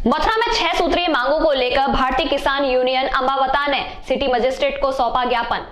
मथुरा में 6 सूत्रीय मांगों को लेकर भारतीय किसान यूनियन अंबावता ने सिटी मजिस्ट्रेट को सौंपा ज्ञापन।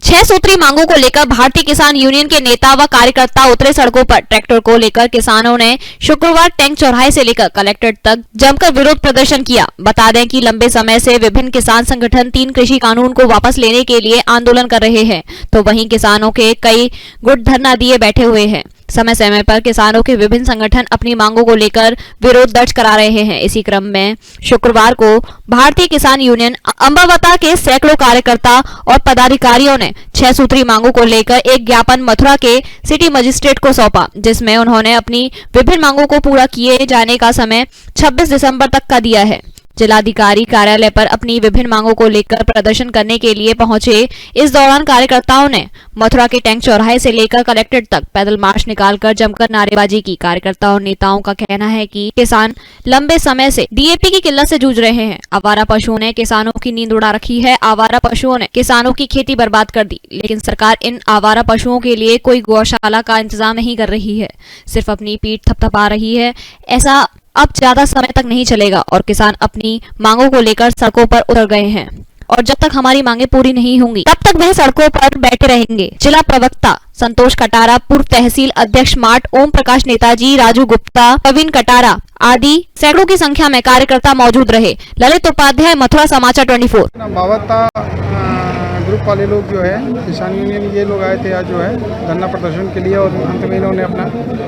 6 सूत्री मांगों को लेकर भारतीय किसान यूनियन के नेता व कार्यकर्ता उतरे सड़कों पर। ट्रैक्टर को लेकर किसानों ने शुक्रवार टैंक चौराहे से लेकर कलेक्ट्रेट तक जमकर विरोध प्रदर्शन किया। बता दें कि लंबे समय से विभिन्न किसान संगठन 3 कृषि कानून को वापस लेने के लिए आंदोलन कर रहे हैं, तो वहीं किसानों के कई गुट धरना दिए बैठे हुए हैं। समय समय पर किसानों के विभिन्न संगठन अपनी मांगों को लेकर विरोध दर्ज करा रहे हैं। इसी क्रम में शुक्रवार को भारतीय किसान यूनियन अंबावता के सैकड़ों कार्यकर्ता और पदाधिकारियों ने 6 सूत्री मांगों को लेकर एक ज्ञापन मथुरा के सिटी मजिस्ट्रेट को सौंपा, जिसमें उन्होंने अपनी विभिन्न मांगों को पूरा किए जाने का समय 26 दिसंबर तक का दिया है। जिलाधिकारी कार्यालय पर अपनी विभिन्न मांगों को लेकर प्रदर्शन करने के लिए पहुंचे। इस दौरान कार्यकर्ताओं ने मथुरा के टैंक चौराहे से लेकर कलेक्ट्रेट तक पैदल मार्च निकालकर जमकर नारेबाजी की। कार्यकर्ताओं और नेताओं का कहना है कि किसान लंबे समय से डीएपी की किल्लत से जूझ रहे हैं। आवारा पशुओं ने किसानों की नींद उड़ा रखी है। आवारा पशुओं ने किसानों की खेती बर्बाद कर दी, लेकिन सरकार इन आवारा पशुओं के लिए कोई गौशाला का इंतजाम नहीं कर रही है, सिर्फ अपनी पीठ थपथपा रही है। ऐसा अब ज्यादा समय तक नहीं चलेगा और किसान अपनी मांगों को लेकर सड़कों पर उतर गए हैं और जब तक हमारी मांगे पूरी नहीं होंगी तब तक वह सड़कों पर बैठे रहेंगे। जिला प्रवक्ता संतोष कटारा, पूर्व तहसील अध्यक्ष मार्ट ओम प्रकाश, नेताजी राजू गुप्ता, प्रवीण कटारा आदि सैकड़ों की संख्या में कार्यकर्ता मौजूद रहे। ललित उपाध्याय, मथुरा समाचार 24। अंबावता ग्रुप वाले लोग जो है किसान यूनियन ये लोग आए थे आज जो है धरना प्रदर्शन के लिए, और अंत में इन्होंने अपना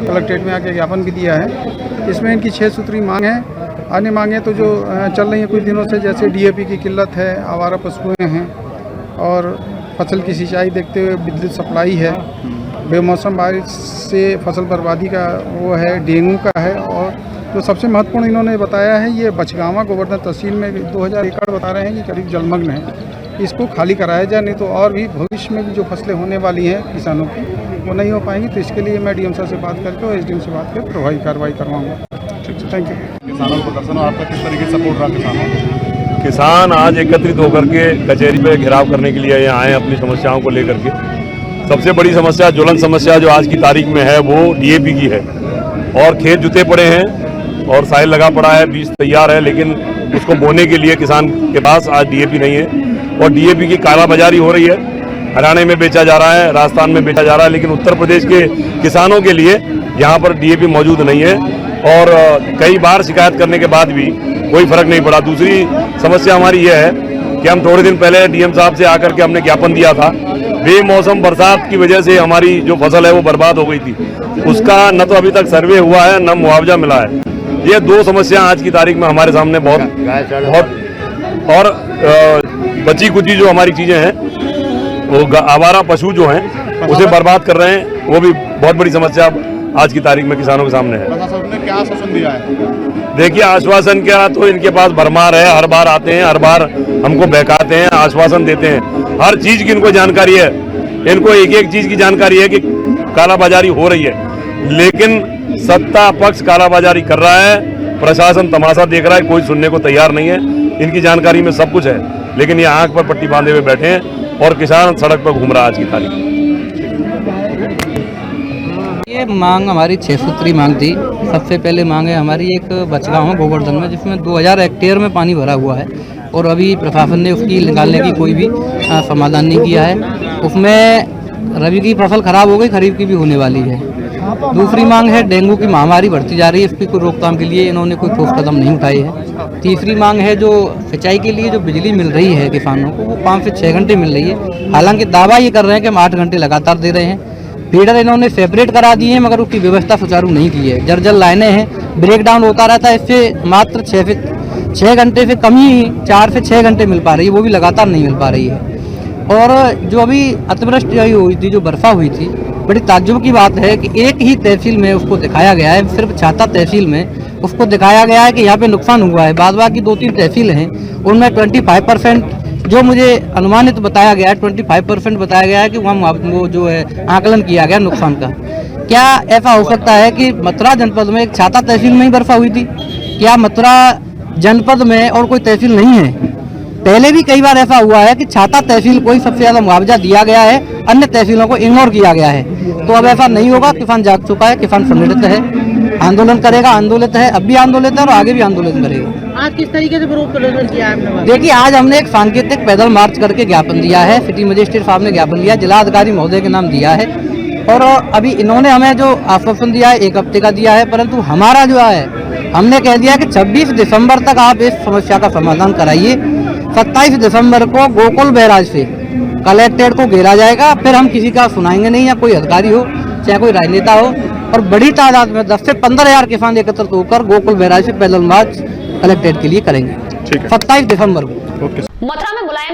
कलेक्ट्रेट में आके ज्ञापन भी दिया है। इसमें इनकी 6 सूत्री मांग है। अन्य मांगे तो जो चल रही है कुछ दिनों से, जैसे डीएपी की किल्लत है, आवारा पशुएं हैं और फसल की सिंचाई देखते हुए विद्युत सप्लाई है, बेमौसम बारिश से फसल बर्बादी का वो है, डेंगू का है, और जो सबसे महत्वपूर्ण इन्होंने बताया है ये बछगावा गोवर्धन तहसील में 2000 एकड़ बता रहे हैं कि करीब जलमग्न है। इसको खाली कराया जाए, नहीं तो और भी भविष्य में भी जो फसलें होने वाली हैं किसानों की वो नहीं हो पाएंगी। तो इसके लिए मैं डीएम साहब से बात करके और एसडीएम से बात करके प्रभावी कार्रवाई करवाऊंगा। Thank you. किसानों को प्रदर्शन और आपका किस तरीके से सपोर्ट रहा किसानों? किसान आज एकत्रित होकर के कचहरी पे घेराव करने के लिए यहाँ आए अपनी समस्याओं को लेकर के। सबसे बड़ी समस्या, ज्वलन समस्या जो आज की तारीख में है वो डीएपी की है, और खेत जुते पड़े हैं और साइल लगा पड़ा है, बीज तैयार है, लेकिन उसको बोने के लिए किसान के पास आज डीएपी नहीं है और डीएपी की कालाबाजारी हो रही है। हरियाणा में बेचा जा रहा है, राजस्थान में बेचा जा रहा है, लेकिन उत्तर प्रदेश के किसानों के लिए यहाँ पर डीएपी मौजूद नहीं है और कई बार शिकायत करने के बाद भी कोई फर्क नहीं पड़ा। दूसरी समस्या हमारी यह है कि हम थोड़े दिन पहले डीएम साहब से आकर के हमने ज्ञापन दिया था। बेमौसम बरसात की वजह से हमारी जो फसल है वो बर्बाद हो गई थी, उसका न तो अभी तक सर्वे हुआ है न मुआवजा मिला है। ये 2 समस्या आज की तारीख में हमारे सामने बहुत और बची कुची जो हमारी चीजें हैं वो आवारा पशु जो हैं उसे बर्बाद कर रहे हैं, वो भी बहुत बड़ी समस्या आज की तारीख में किसानों के सामने है। प्रशासन ने क्या आश्वासन दिया है? देखिए, आश्वासन क्या, तो इनके पास भरमार है, हर बार आते हैं, हर बार हमको बहकाते हैं, आश्वासन देते हैं, हर चीज की इनको जानकारी है। इनको एक चीज की जानकारी है कि कालाबाजारी हो रही है, लेकिन सत्ता पक्ष कालाबाजारी कर रहा है, प्रशासन तमाशा देख रहा है, कोई सुनने को तैयार नहीं है। इनकी जानकारी में सब कुछ है, लेकिन ये आंख पर पट्टी बांधे हुए बैठे हैं और किसान सड़क पर घूम रहा है आज की तारीख। ये मांग हमारी 6 सूत्री मांग थी। सबसे पहले मांग है हमारी एक बछगावा गोवर्धन में, जिसमें 2000 हेक्टेयर में पानी भरा हुआ है और अभी प्रशासन ने उसकी निकालने की कोई भी समाधान नहीं किया है। उसमें रबी की फसल खराब हो गई, खरीफ की भी होने वाली है। दूसरी मांग है डेंगू की महामारी बढ़ती जा रही है, इसकी कोई रोकथाम के लिए इन्होंने कोई ठोस कदम नहीं उठाए हैं। तीसरी मांग है जो सिंचाई के लिए जो बिजली मिल रही है किसानों को, वो 5 से 6 घंटे मिल रही है। हालांकि दावा ये कर रहे हैं कि हम 8 घंटे लगातार दे रहे हैं। फीडर इन्होंने सेपरेट करा दिए हैं, मगर उसकी व्यवस्था सुचारू नहीं की है। जर्जर लाइनें हैं, ब्रेक डाउन होता रहता है, इससे मात्र 6 घंटे से कम ही 4 से 6 घंटे मिल पा रही है, वो भी लगातार नहीं मिल पा रही है। और जो अभी अतिवृष्टि हुई थी, जो बरसा हुई थी, बड़ी ताज्जुब की बात है कि एक ही तहसील में उसको दिखाया गया है, सिर्फ छाता तहसील में उसको दिखाया गया है कि यहाँ पे नुकसान हुआ है। बाद बाकी 2-3 तहसील हैं, उनमें 25% जो मुझे अनुमानित बताया गया है, 25% बताया गया है कि वहाँ वो जो है आकलन किया गया नुकसान का। क्या ऐसा हो सकता है कि मथुरा जनपद में एक छाता तहसील में ही बरसा हुई थी? क्या मथुरा जनपद में और कोई तहसील नहीं है? पहले भी कई बार ऐसा हुआ है कि छाता तहसील को ही सबसे ज्यादा मुआवजा दिया गया है, अन्य तहसीलों को इग्नोर किया गया है। तो अब ऐसा नहीं होगा। किसान जाग चुका है, किसान संगठित है आंदोलन करेगा, आंदोलित है, अब भी आंदोलित है और आगे भी आंदोलन करेगा। आज किस तरीके से विरोध प्रदर्शन किया है आपने? देखिए, आज हमने एक सांकेतिक पैदल मार्च करके ज्ञापन दिया है, सिटी मजिस्ट्रेट साहब ने ज्ञापन दिया, जिलाधिकारी महोदय के नाम दिया है और अभी इन्होंने हमें जो आश्वासन दिया है 1 हफ्ते का दिया है, परंतु हमारा जो है हमने कह दिया कि 26 दिसंबर तक आप इस समस्या का समाधान कराइए। 27 दिसंबर को गोकुल बैराज से कलेक्ट्रेट को घेरा जाएगा, फिर हम किसी का सुनाएंगे नहीं, या कोई अधिकारी हो चाहे कोई राजनेता हो, और बड़ी तादाद में 10 से 15,000 किसान एकत्रित होकर गोकुल बैराज से पैदल मार्च कलेक्ट्रेट के लिए करेंगे 27 दिसंबर को। मथुरा में मुलायम